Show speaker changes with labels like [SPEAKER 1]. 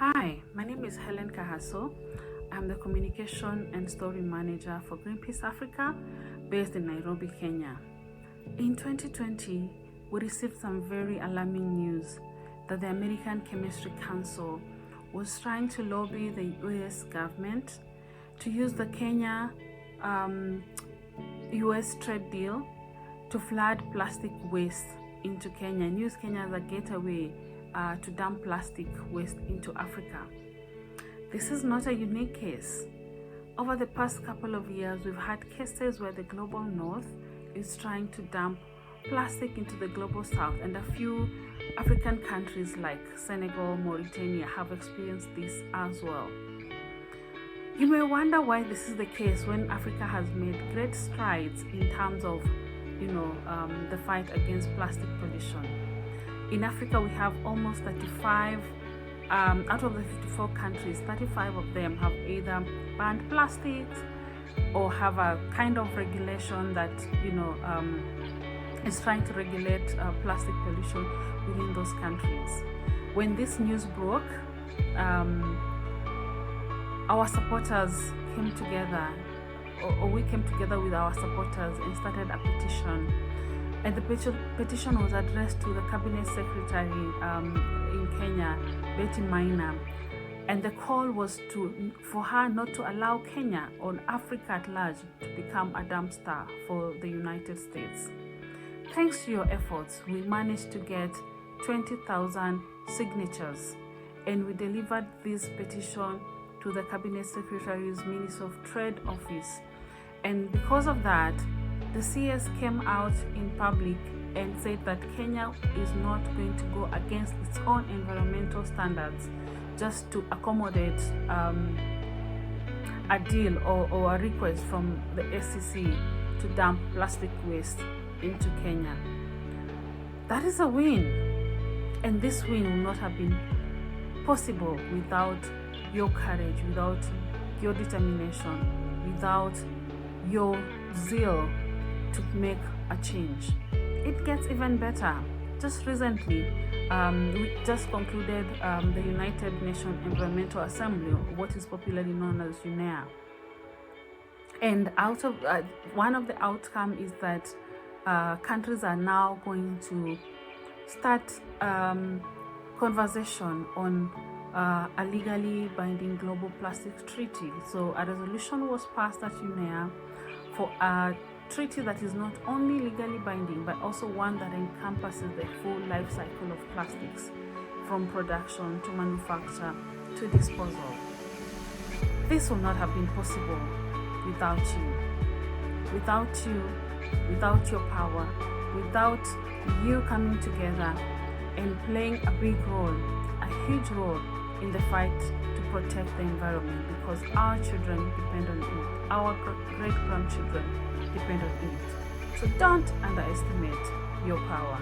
[SPEAKER 1] Hi, my name is Helen Kahaso. I'm the Communication and Story Manager for Greenpeace Africa, based in Nairobi, Kenya. In 2020, we received some very alarming news that the American Chemistry Council was trying to lobby the US government to use the Kenya US trade deal to flood plastic waste into Kenya and use Kenya as a gateway to dump plastic waste into Africa. This is not a unique case. Over the past couple of years, we've had cases where the global north is trying to dump plastic into the global south, and a few African countries like Senegal, Mauritania have experienced this as well. You may wonder why this is the case when Africa has made great strides in terms of the fight against plastic pollution. In Africa, we have almost 35 out of the 54 countries, 35 of them have either banned plastics or have a kind of regulation that is trying to regulate plastic pollution within those countries. When this news broke, our supporters came together, or we came together with our supporters and started a petition. And the petition was addressed to the Cabinet Secretary in Kenya, Betty Maina. And the call was for her not to allow Kenya or Africa at large to become a dumpster for the United States. Thanks to your efforts, we managed to get 20,000 signatures, and we delivered this petition to the Cabinet Secretary's Ministry of Trade office. And because of that, the CS came out in public and said that Kenya is not going to go against its own environmental standards just to accommodate a deal or a request from the SEC to dump plastic waste into Kenya. That is a win, and this win would not have been possible without your courage, without your determination, without your zeal to make a change. It gets even better. Just recently, we just concluded the United Nations Environmental Assembly, what is popularly known as UNEA. And out of one of the outcomes is that countries are now going to start conversation on a legally binding global plastics treaty. So a resolution was passed at UNEA for a treaty that is not only legally binding but also one that encompasses the full life cycle of plastics, from production to manufacture to disposal. This would not have been possible without you. Without your power, without you coming together and playing a big role, a huge role in the fight to protect the environment, because our children depend on it, our great-grandchildren depend on it. So don't underestimate your power.